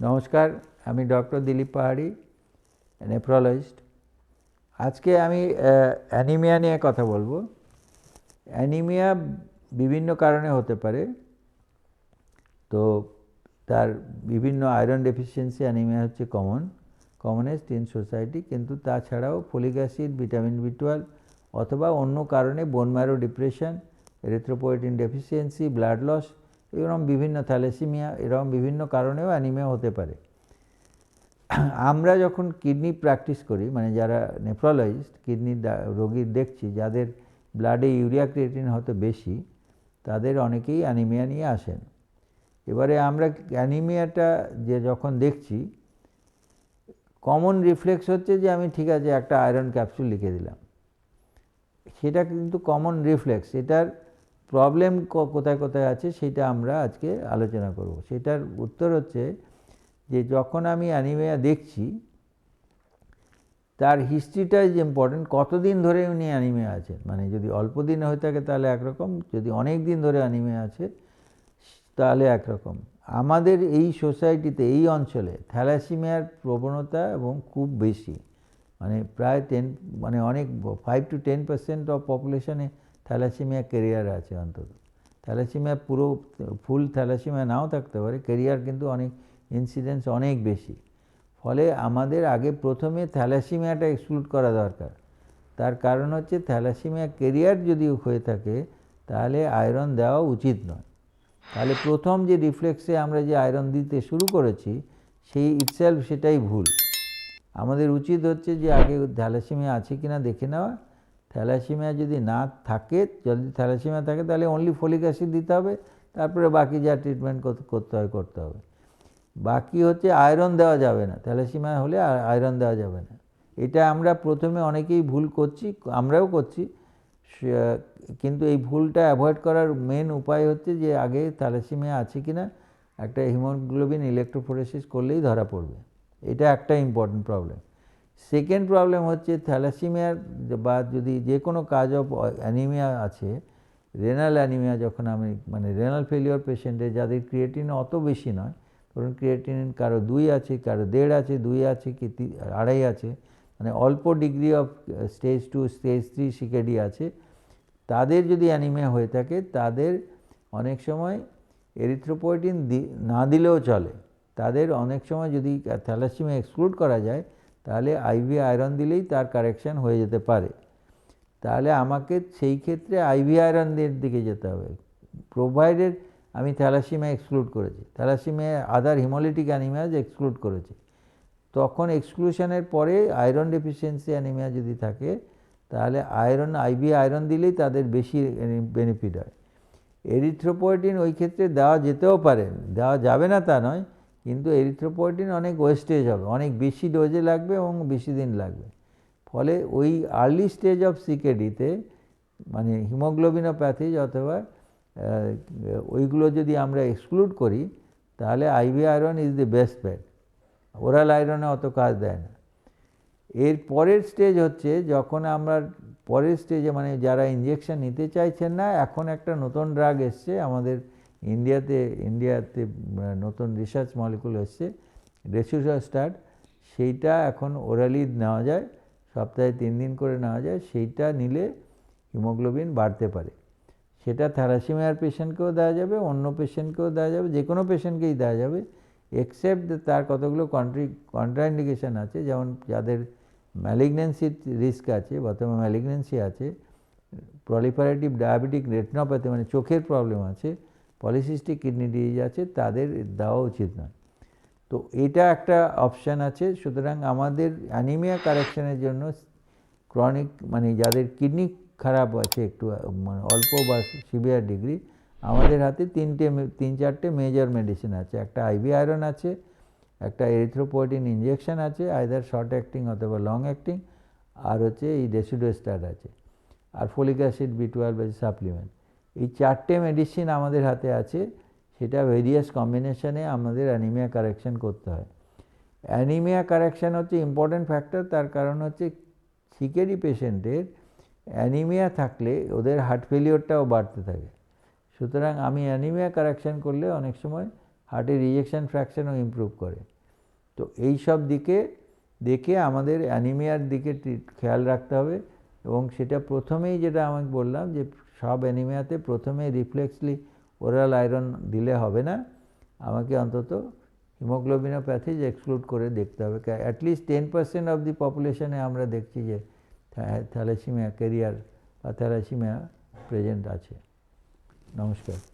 নমস্কার, আমি ডক্টর দিলীপ পাহাড়ি, নেফ্রোলজিস্ট। আজকে আমি অ্যানিমিয়া নিয়ে কথা বলবো। অ্যানিমিয়া বিভিন্ন কারণে হতে পারে। তো তার বিভিন্ন আয়রন ডেফিসিয়েন্সি অ্যানিমিয়া হচ্ছে কমনেস্ট ইন সোসাইটি, কিন্তু তাছাড়াও ফলিক অ্যাসিড, ভিটামিন বি12 অথবা অন্য কারণে bone marrow depression, erythropoietin deficiency, blood loss, এরকম বিভিন্ন থ্যালাসেমিয়া, এরকম বিভিন্ন কারণেও অ্যানিমিয়া হতে পারে। আমরা যখন কিডনি প্র্যাকটিস করি, মানে যারা নেফ্রোলজিস্ট কিডনি রোগী দেখছি, যাদের ব্লাডে ইউরিয়া ক্রিয়েটিন হয়তো বেশি, তাদের অনেকেই অ্যানিমিয়া নিয়ে আসেন। এবারে আমরা অ্যানিমিয়াটা যে যখন দেখছি, কমন রিফ্লেক্স হচ্ছে যে আমি ঠিক আছে একটা আয়রন ক্যাপসুল লিখে দিলাম। সেটা কিন্তু কমন রিফ্লেক্স। এটার প্রবলেম কোথায় কোথায় আছে সেটা আমরা আজকে আলোচনা করব। সেটার উত্তর হচ্ছে যে যখন আমি অ্যানিমিয়া দেখছি, তার হিস্ট্রিটা ইজ ইম্পর্টেন্ট। কতদিন ধরে উনি অ্যানিমিয়া আছেন, মানে যদি অল্প দিন হয়ে থাকে তাহলে একরকম, যদি অনেক দিন ধরে অ্যানিমিয়া আছে তাহলে একরকম। আমাদের এই সোসাইটিতে, এই অঞ্চলে থ্যালাসেমিয়ার প্রবণতা এবং খুব বেশি, মানে প্রায় অনেক 5 to 10% অফ পপুলেশনে থ্যালাসেমিয়া ক্যারিয়ার আছে অন্তত। থ্যালাসেমিয়া পুরো ফুল থ্যালাসেমিয়া নাও থাকতে পারে, ক্যারিয়ার কিন্তু অনেক ইনসিডেন্স অনেক বেশি। ফলে আমাদের আগে প্রথমে থ্যালাসেমিয়াটা এক্সক্লুড করা দরকার। তার কারণ হচ্ছে থ্যালাসেমিয়া ক্যারিয়ার যদি হয়ে থাকে তাহলে আয়রন দেওয়া উচিত নয়। তাহলে প্রথম যে রিফ্লেক্সে আমরা যে আয়রন দিতে শুরু করেছি, সেই ইটসেলফ সেটাই ভুল। আমাদের উচিত হচ্ছে যে আগে থ্যালাসেমিয়া আছে কিনা দেখে নেওয়া। থ্যালাসেমিয়া যদি না থাকে, যদি থ্যালাসেমিয়া থাকে তাহলে অনলি ফলিক অ্যাসিড দিতে হবে, তারপরে বাকি যা ট্রিটমেন্ট করতে হবে। বাকি হচ্ছে আয়রন দেওয়া যাবে না, থ্যালাসেমিয়া হলে আয়রন দেওয়া যাবে না। এটা আমরা প্রথমে অনেকেই ভুল করছি, আমরাও করছি। কিন্তু এই ভুলটা অ্যাভয়েড করার মেন উপায় হচ্ছে যে আগে থ্যালাসেমিয়া আছে কিনা একটা হিমোগ্লোবিন ইলেকট্রোফোরেসিস করলেই ধরা পড়বে। এটা একটা ইম্পর্টেন্ট প্রবলেম। সেকেন্ড প্রবলেম হচ্ছে থ্যালাসেমিয়ার বা যদি যে কোনো কাজ অফ অ্যানিমিয়া আছে, রেনাল অ্যানিমিয়া, যখন আমি মানে রেনাল ফেলিওর পেশেন্টের যাদের ক্রিয়েটিন অত বেশি নয়, ধরুন ক্রিয়েটিন কারো 2 আছে, কারো 1.5 আছে, 2 আছে কি 2.5 আছে, মানে অল্প degree of stage 2 stage 3 CKD আছে, তাদের যদি অ্যানিমিয়া হয়ে থাকে তাদের অনেক সময় এরিথ্রোপয়েটিন না দিলেও চলে। তাদের অনেক সময় যদি থ্যালাসেমিয়া এক্সক্লুড করা যায় তাহলে আইভি আয়রন দিলেই তার কারেকশান হয়ে যেতে পারে। তাহলে আমাকে সেই ক্ষেত্রে আইভি আয়রনের দিকে যেতে হবে, প্রোভাইডেড আমি থ্যালাসেমিয়া এক্সক্লুড করেছি, থ্যালাসেমিয়া আদার হিমোলিটিক অ্যানিমিয়াজ এক্সক্লুড করেছি। তখন এক্সক্লুশনের পরে আয়রন ডেফিসিয়েন্সি অ্যানিমিয়া যদি থাকে তাহলে আইভি আয়রন দিলেই তাদের বেশি বেনিফিট হয়। এরিথ্রোপয়েটিন ওই ক্ষেত্রে দেওয়া যেতেও পারে, দেওয়া যাবে না তা নয়, কিন্তু এরিথ্রোপয়েটিন অনেক ওয়েস্টেজ হবে, অনেক বেশি ডোজে লাগবে এবং বেশি দিন লাগবে। ফলে ওই আর্লি স্টেজ অফ সিকেডিতে, মানে হিমোগ্লোবিনোপ্যাথিজ অথবা ওইগুলো যদি আমরা এক্সক্লুড করি তাহলে IV iron is the best bet. Oral আয়রনে অত কাজ দেয় না। এর পরের স্টেজ হচ্ছে যখন আমরা পরের স্টেজে, মানে যারা ইঞ্জেকশন নিতে চাইছেন না, এখন একটা নতুন ড্রাগ এসছে আমাদের ইন্ডিয়াতে নতুন রিসার্চ মলিকুল এসছে, ডেসুডাস্টার। সেইটা এখন ওরালি নেওয়া যায়, সপ্তাহে 3 দিন করে নেওয়া যায়। সেইটা নিলে হিমোগ্লোবিন বাড়তে পারে। সেটা থ্যালাসেমিয়ার পেশেন্টকেও দেওয়া যাবে, অন্য পেশেন্টকেও দেওয়া যাবে, যে কোনো পেশেন্টকেই দেওয়া যাবে, এক্সেপ্ট তার কতগুলো কন্ট্রাইন্ডিকেশান আছে। যেমন যাদের ম্যালিগন্যান্সির রিস্ক আছে, বর্তমানে ম্যালিগন্যান্সি আছে, প্রলিফারেটিভ ডায়াবেটিক রেটিনোপ্যাথি মানে চোখের প্রবলেম আছে, পলিসিস্টিক কিডনি ডিজিজ আছে, তাদের দেওয়া উচিত নয়। তো এটা একটা অপশান আছে। সুতরাং আমাদের অ্যানিমিয়া কারেকশানের জন্য ক্রনিক, মানে যাদের কিডনি খারাপ আছে একটু, মানে অল্প বা সিভিয়ার ডিগ্রি, আমাদের হাতে 3-4টে মেজর মেডিসিন আছে। একটা আইভি আয়রন আছে, একটা এরিথ্রোপয়েটিন ইঞ্জেকশন আছে, আইদার শর্ট অ্যাক্টিং অথবা লং অ্যাক্টিং, আর হচ্ছে এই ডেসুডোস্টার আছে, আর ফলিক অ্যাসিড বি12 আছে সাপ্লিমেন্ট। এই 4টে মেডিসিন আমাদের হাতে আছে। সেটা ভেরিয়াস কম্বিনেশনে আমাদের অ্যানিমিয়া কারেকশন করতে হয়। অ্যানিমিয়া কারেকশন হচ্ছে ইম্পর্টেন্ট ফ্যাক্টর। তার কারণ হচ্ছে সিকেডি পেশেন্টের অ্যানিমিয়া থাকলে ওদের হার্ট ফেলিওরটাও বাড়তে থাকে। সুতরাং আমি অ্যানিমিয়া কারেকশন করলে অনেক সময় হার্টের রিজেকশন ফ্র্যাকশনও ইমপ্রুভ করে। তো এই সব দিকে দেখে আমাদের অ্যানিমিয়ার দিকে খেয়াল রাখতে হবে। এবং সেটা প্রথমেই যেটা আমাকে বললাম যে সব অ্যানিমিয়াতে প্রথমে রিফ্লেক্সলি ওরাল আয়রন দিলে হবে না, আমাকে অন্তত হিমোগ্লোবিনোপ্যাথিজ এক্সক্লুড করে দেখতে হবে। অ্যাটলিস্ট 10% অফ দি পপুলেশনে আমরা দেখছি যে থ্যালাসেমিয়া ক্যারিয়ার বা থ্যালাসেমিয়া প্রেজেন্ট আছে। নমস্কার।